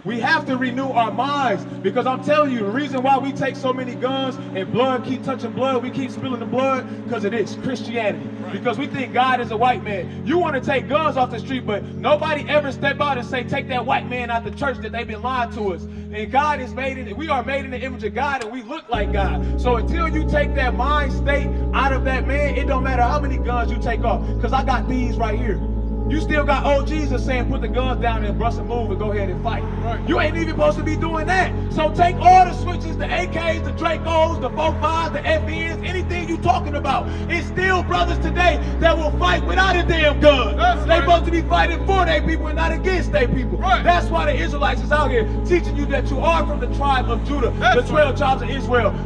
We have to renew our minds, because I'm telling you, the reason why we take so many guns and blood keep touching blood, we keep spilling the blood, because it is Christianity. Because we think God is a white man. You want to take guns off the street, but nobody ever step out and say, take that white man out the church that they've been lying to us. And God is made in, we are made in the image of God, and we look like God. So until you take that mind state out of that man, it don't matter how many guns you take off. Because I got these right here. You still got OGs that saying put the guns down and bust a move and go ahead and fight. Right. You ain't even supposed to be doing that. So take all the switches, the AKs, the Dracos, the 4.5s, the FNs, anything you talking about. It's still brothers today that will fight without a damn gun. They supposed to be fighting for their people and not against their people. Right. That's why the Israelites is out here teaching you that you are from the tribe of Judah, the 12 tribes of Israel.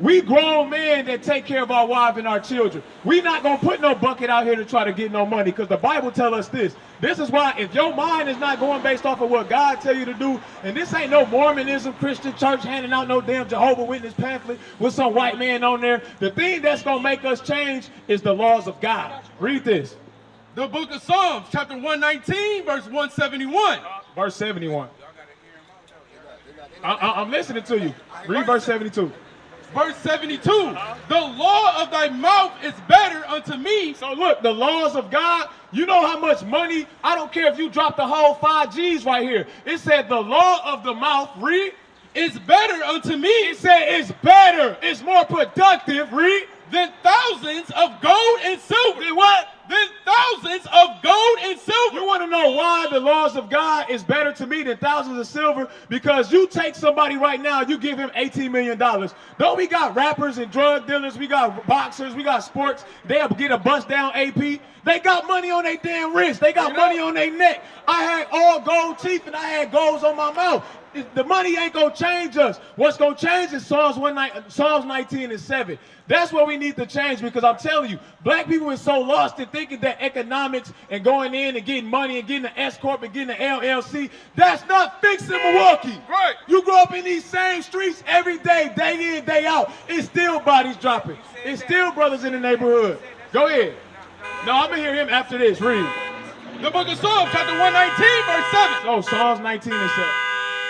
We grown men that take care of our wives and our children. We not going to put no bucket out here to try to get no money, because the Bible tell us this. This is why if your mind is not going based off of what God tell you to do, and this ain't no Mormonism, Christian church handing out no damn Jehovah's Witness pamphlet with some white man on there. The thing that's going to make us change is the laws of God. Read this. The book of Psalms, chapter 119, verse 171. Verse 71. I'm listening to you. Read verse 72. Verse 72, the law of thy mouth is better unto me. So look, the laws of God, you know how much money, I don't care if you drop the whole 5 G's right here. It said the law of the mouth, read, is better unto me. It said it's better, it's more productive, read, than thousands of gold and silver. Than what? Than thousands of gold and silver. You want to know why the laws of God is better to me than thousands of silver? Because you take somebody right now, you give him $18 million. Don't we got rappers and drug dealers, we got boxers, we got sports, they'll get a bust down AP. They got money on their damn wrist. They got money on their neck. I had all gold teeth and I had golds on my mouth. The money ain't going to change us. What's going to change is Psalms 19 and 7. That's what we need to change, because I'm telling you, black people are so lost in thinking that economics and going in and getting money and getting an S-Corp and getting an LLC, that's not fixing Milwaukee. Right. You grow up in these same streets every day, day in, day out. It's still bodies dropping. It's still brothers in the neighborhood. Go ahead. No, I'm going to hear him after this. Read. The book of Psalms, chapter 119, verse 7. Oh, Psalms 19 and 7.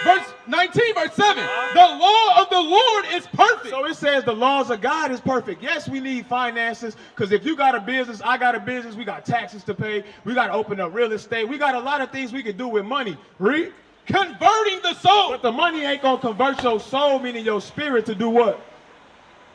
Verse 19, verse 7. The law of the Lord is perfect. So it says the laws of God is perfect. Yes, we need finances, because if you got a business, I got a business, we got taxes to pay, we got to open up real estate, we got a lot of things we can do with money. Read. Converting the soul. But the money ain't going to convert your soul, meaning your spirit, to do what?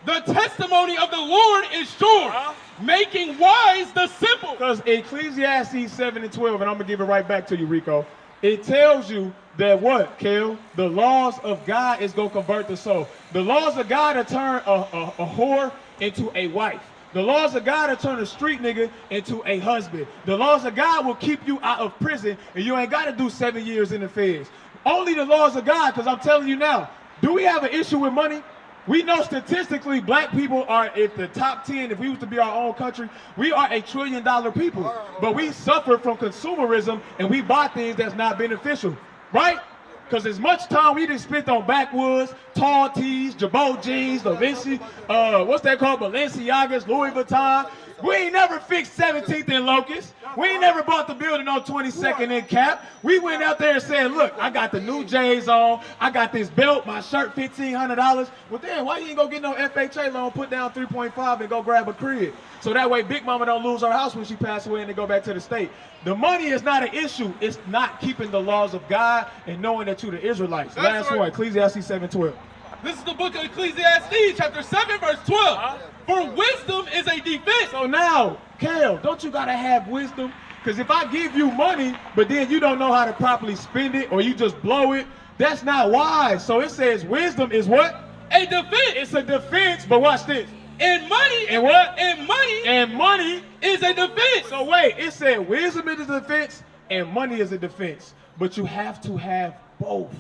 The testimony of the Lord is sure, making wise the simple. Because Ecclesiastes 7 and 12, and I'm going to give it right back to you, Rico. It tells you that what, Kel? The laws of God is going to convert the soul. The laws of God will turn a whore into a wife. The laws of God will turn a street nigga into a husband. The laws of God will keep you out of prison, and you ain't got to do 7 years in the feds. Only the laws of God, because I'm telling you now, do we have an issue with money? We know statistically black people are at the top 10. If we was to be our own country, we are $1 trillion people. But we suffer from consumerism, and we buy things that's not beneficial, right? Because as much time we just spent on backwoods, tall tees, Jabot jeans, Da Vinci, what's that called, Balenciagas, Louis Vuitton. We ain't never fixed 17th and Locust. We ain't never bought the building on 22nd and Cap. We went out there and said, look, I got the new J's on. I got this belt, my shirt, $1,500. Well, damn, why you ain't go get no FHA loan, put down 3.5 and go grab a crib? So that way Big Mama don't lose her house when she passed away and they go back to the state. The money is not an issue. It's not keeping the laws of God and knowing that you're the Israelites. Last one, Ecclesiastes 7:12. This is the book of Ecclesiastes, chapter 7, verse 12. For wisdom is a defense. So now, Kel, don't you got to have wisdom? Because if I give you money, but then you don't know how to properly spend it, or you just blow it, that's not wise. So it says wisdom is what? A defense. It's a defense, but watch this. And money. And what? And money. And money is a defense. So wait, it said wisdom is a defense and money is a defense. But you have to have both.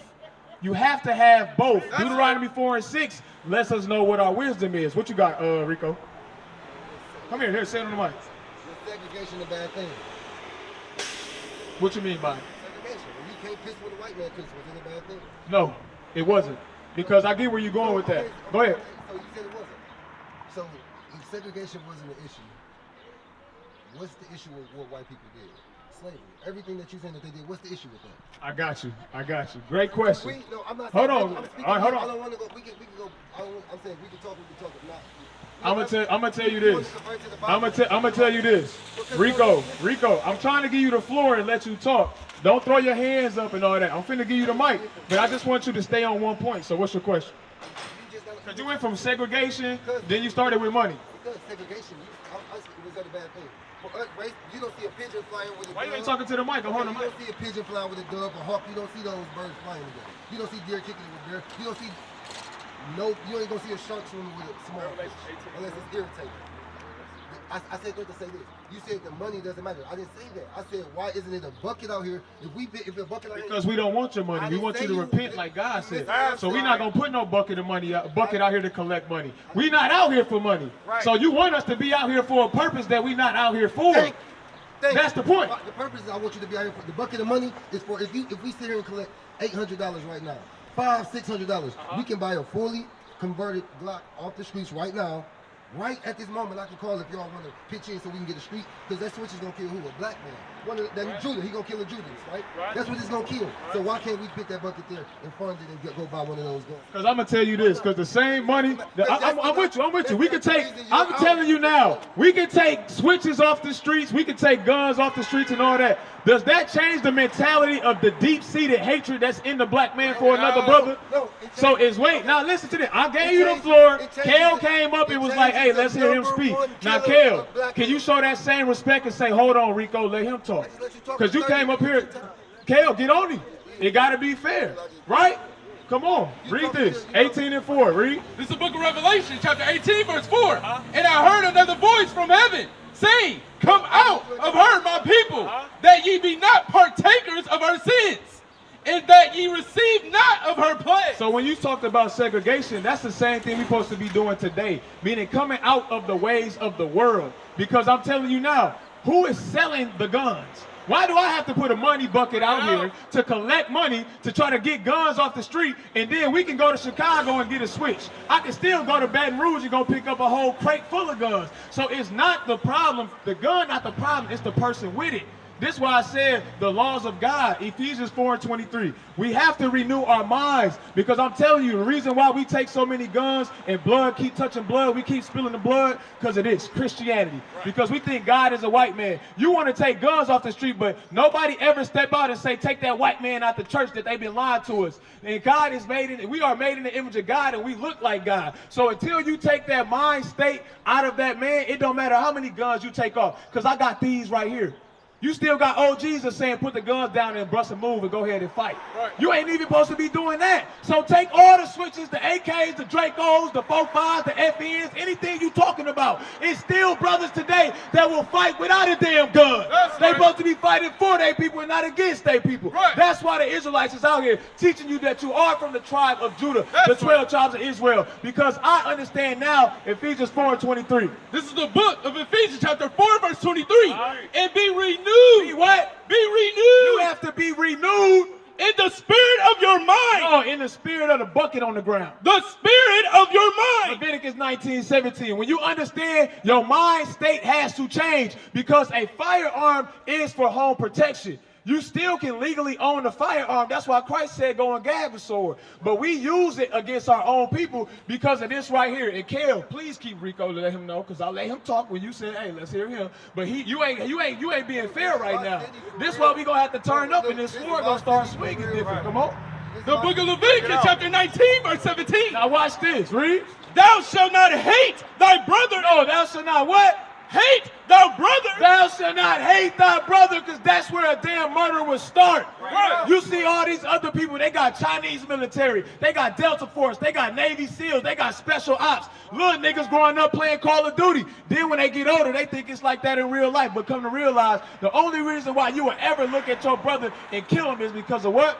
You have to have both. That's Deuteronomy 4 and 6 lets us know what our wisdom is. What you got, Rico? Come here, say it on the mic. Segregation a bad thing. What you mean by it? Segregation. When you can't piss with a white man, piss with, is it a bad thing? No. It wasn't. Because I get where you're going with that. Go ahead. So you said it wasn't. So if segregation wasn't an issue, what's the issue with what white people did? Slavery. Everything that you're saying that they did, what's the issue with that? I got you. Great question. I'm not Hold saying, on. I'm speaking, All right, hold on. I don't want to go. We can go. I'm saying we can talk. If not. I'm gonna tell you this. I'm gonna tell you this. Rico, I'm trying to give you the floor and let you talk. Don't throw your hands up and all that. I'm finna give you the mic, but I just want you to stay on one point. So what's your question? Because you went from segregation, then you started with money. Because segregation, was that a bad thing? For us, race, you don't see a pigeon flying with a dove. Why you ain't talking to the mic? I'm holding the You mic. don't see a pigeon flying with a dove or hawk. You don't see those birds flying together. You don't see deer kicking it with deer. You don't see you ain't gonna see a shark swimming with a small fish unless it's irritating. I said that to say this. You said the money doesn't matter. I didn't say that. I said, why isn't it a bucket out here? If a bucket out here, Because we don't want your money. We want you to repent like God said. So we're not gonna put no bucket out here to collect money. We're not out here for money. So you want us to be out here for a purpose that we're not out here for. That's the point. The purpose is I want you to be out here for. The bucket of money is for if we sit here and collect $800 right now, $600, we can buy a fully converted Glock off the streets right now. Right at this moment, I can call if y'all want to pitch in so we can get a street, because that switch is gonna kill who? A black man. Judah, he gonna kill a Judas, right? That's what it's gonna kill. So why can't we pick that bucket there and fund it and go buy one of those guns? Because I'm gonna tell you this, because the same money, I'm with you. We can take. I'm telling you now, we can take switches off the streets, we can take guns off the streets and all that. Does that change the mentality of the deep-seated hatred that's in the black man for another brother? So now listen to this. I gave you the floor. Kale came up and was like, hey, let's hear him speak. Now, Kale, can you show that same respect and say, hold on, Rico, let him talk? Because you came up here. Kale, get on him. It got to be fair, right? Come on, read this. 18:4, read. This is the book of Revelation, chapter 18, verse 4. And I heard another voice from heaven saying, come out of her, my people, that ye be not partakers of her sins, and that ye receive not of her plague. So when you talked about segregation, that's the same thing we're supposed to be doing today, meaning coming out of the ways of the world. Because I'm telling you now, who is selling the guns? Why do I have to put a money bucket out here to collect money to try to get guns off the street, and then we can go to Chicago and get a switch? I can still go to Baton Rouge and go pick up a whole crate full of guns. So it's not the problem, the gun not the problem, it's the person with it. This is why I said the laws of God, Ephesians 4:23. We have to renew our minds, because I'm telling you, the reason why we take so many guns and blood keep touching blood, we keep spilling the blood, because it is Christianity. Because we think God is a white man. You want to take guns off the street, but nobody ever step out and say, take that white man out the church that they've been lying to us. And God is we are made in the image of God, and we look like God. So until you take that mind state out of that man, it don't matter how many guns you take off, because I got these right here. You still got OGs that's saying put the guns down and bust a move and go ahead and fight. You ain't even supposed to be doing that. So take all the switches, the AKs, the Dracos, the 4.5s, the FNs, anything you talking about. It's still brothers today that will fight without a damn gun. They supposed to be fighting for their people and not against their people. That's why the Israelites is out here teaching you that you are from the tribe of Judah, the 12 tribes of Israel. Because I understand now Ephesians 4:23. This is the book of Ephesians chapter 4, verse 23. And be renewed. Be what? Be renewed. You have to be renewed in the spirit of your mind. No, in the spirit of the bucket on the ground. The spirit of your mind. Leviticus 19:17. When you understand your mind state has to change, because a firearm is for home protection. You still can legally own a firearm. That's why Christ said go and grab a sword. But we use it against our own people because of this right here. And Kale, please keep Rico to let him know, because I let him talk when you said, hey, let's hear him. But you ain't being fair right now. This why we gonna have to turn up and this sword gonna start swinging different. Come on. The book of Leviticus chapter 19, verse 17. Now watch this. Read. Thou shalt not hate thy brother. No, thou shalt not what? Hate thy brother. Thou shalt not hate thy brother, because that's where a damn murder would start. Right. You see all these other people, they got Chinese military, they got Delta Force, they got Navy SEALs, they got special ops. Little niggas growing up playing Call of Duty. Then when they get older, they think it's like that in real life. But come to realize, the only reason why you will ever look at your brother and kill him is because of what?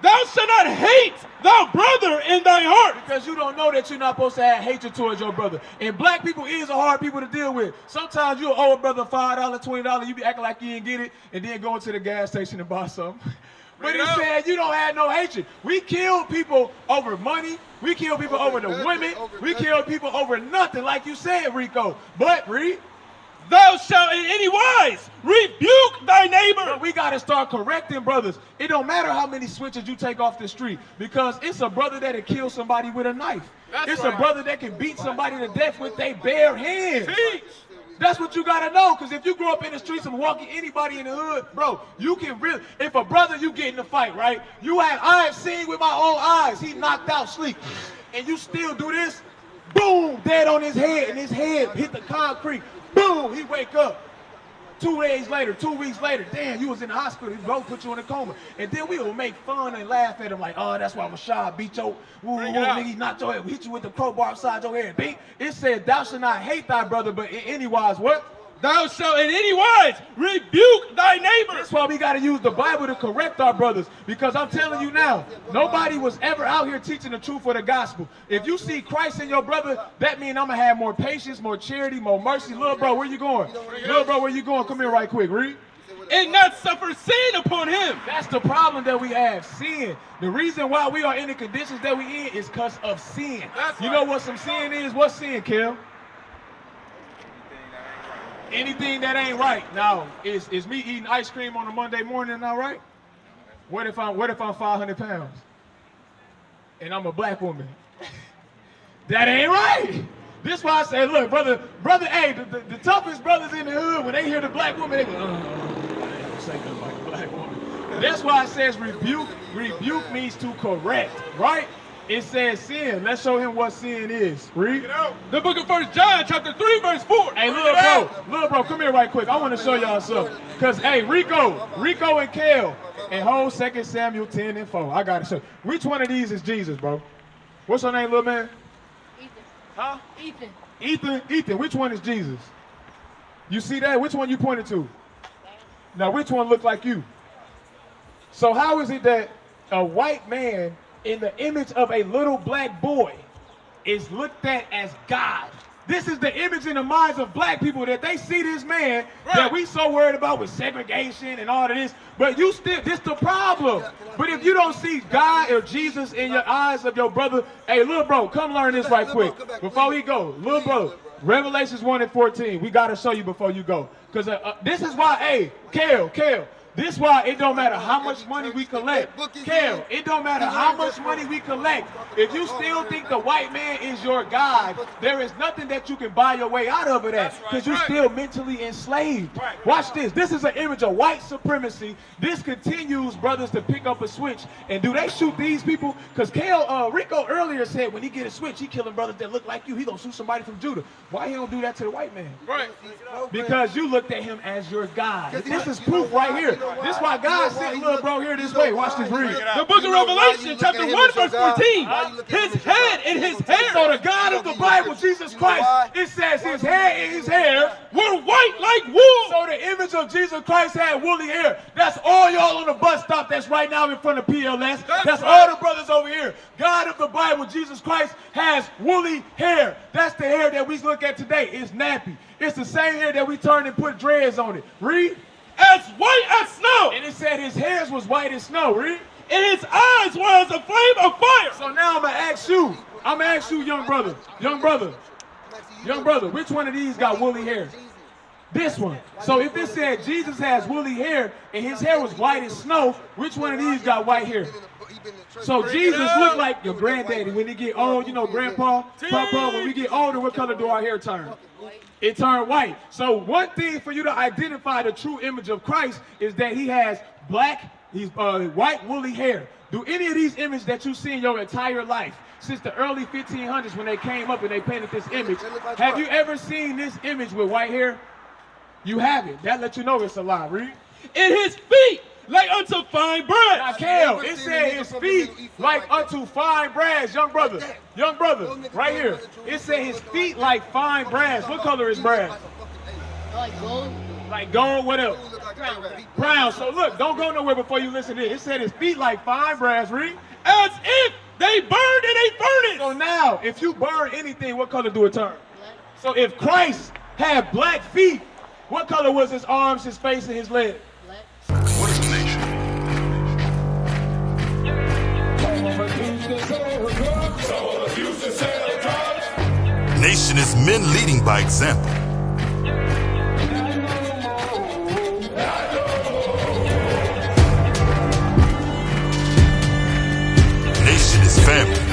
Thou shalt not hate thy brother in thy heart. Because you don't know that you're not supposed to have hatred towards your brother. And black people is a hard people to deal with. Sometimes you'll owe a brother $5, $20, you be acting like you didn't get it, and then go into the gas station and buy something. But he said you don't have no hatred. We kill people over money. We kill people over the women. We kill people over nothing, like you said, Rico. But, Reed, thou shalt in any wise rebuke thy neighbor. but we got to start correcting brothers. It don't matter how many switches you take off the street, because it's a brother that'll kill somebody with a knife. It's a brother that can beat somebody to death with their bare hands. That's what you gotta know, because if you grow up in the streets of Milwaukee, anybody in the hood, bro, you can really, if a brother you get in a fight, right? I have seen with my own eyes, he knocked out sleep, and you still do this, boom, dead on his head, and his head hit the concrete, boom, he wake up. 2 days later, 2 weeks later, damn, you was in the hospital, he both put you in a coma. And then we will make fun and laugh at him like, oh, that's why Rashad beat your, nigga, he knocked your head, hit you with the crowbar upside your head. It said, thou shalt not hate thy brother, but in any wise, what? Thou shalt in any wise rebuke thy neighbor. That's why we got to use the Bible to correct our brothers. Because I'm telling you now, nobody was ever out here teaching the truth for the gospel. If you see Christ in your brother, that means I'm going to have more patience, more charity, more mercy. Little bro, where you going? Little bro, where you going? Come here right quick, read. And not suffer sin upon him. That's the problem that we have, sin. The reason why we are in the conditions that we in is because of sin. You know what some sin is? What's sin, Kel? Anything that ain't right. Now, is me eating ice cream on a Monday morning all right? What if I'm 500 pounds and I'm a black woman? That ain't right. This why I say, look, brother, hey, the toughest brothers in the hood, when they hear the black woman, they go, I ain't gonna say nothing like a black woman. That's why it says rebuke. Rebuke means to correct, right? It says sin. Let's show him what sin is. Read. The book of 1 John, chapter 3, verse 4. Hey, little bro, come here right quick. I want to show y'all something. Because, hey, Rico and Kel, and whole 2 Samuel 10 and 4. I got to show you. Which one of these is Jesus, bro? What's your name, little man? Ethan. Huh? Ethan. Ethan, which one is Jesus? You see that? Which one you pointed to? Now, which one look like you? So how is it that a white man in the image of a little black boy is looked at as God? This is the image in the minds of black people, that they see this man that we so worried about with segregation and all of this, but you still, this the problem. But if you don't see God or Jesus in your eyes of your brother, hey, little bro, come learn this right quick. Before he go, little bro, Revelations 1 and 14, we got to show you before you go. Because this is why, hey, Kel, this why it don't matter how much money we collect. Kel, it don't matter how much money we collect. If you still think the white man is your God, there is nothing that you can buy your way out of it at, because you're still mentally enslaved. Watch this. This is an image of white supremacy. This continues, brothers, to pick up a switch. And do they shoot these people? Because Rico earlier said when he get a switch, he killing brothers that look like you. He gonna shoot somebody from Judah. Why he don't do that to the white man? Right. Because you looked at him as your God. This is proof right here. This is why God sent little bro here this way. Watch this read. The book of Revelation, chapter 1, verse 14. His head and his hair. So the God of the Bible, Jesus Christ, it says his head and his hair were white like wool. So the image of Jesus Christ had woolly hair. That's all y'all on the bus stop that's right now in front of PLS. That's all the brothers over here. God of the Bible, Jesus Christ, has woolly hair. That's the hair that we look at today. It's nappy. It's the same hair that we turned and put dreads on it. Read. As white as snow. And it said his hairs was white as snow. Read. And his eyes were as a flame of fire. So now I'm going to ask you, young brother, which one of these got woolly hair? This one. So if it said Jesus has woolly hair and his hair was white as snow, which one of these got white hair? So Jesus looked like your granddaddy when he get old, grandpa, papa, when we get older, what color do our hair turn? It turned white. So one thing for you to identify the true image of Christ is that he has white woolly hair. Do any of these images that you see in your entire life, since the early 1500s when they came up and they painted this image, have you ever seen this image with white hair? You haven't. That lets you know it's a lie. Read. And his feet like unto fine brass. Now, Kel, it said his feet like unto fine brass. Young brother, right here. It said his feet like fine brass. What color is brass? Like gold. Like gold, what else? Brown. So look, don't go nowhere before you listen to this. It said his feet like fine brass. Read. As if they burned in a furnace. So now, if you burn anything, what color do it turn? Black. So if Christ had black feet, what color was his arms, his face, and his legs? Black. What is a nation? Nation is men leading by example. Nation is family.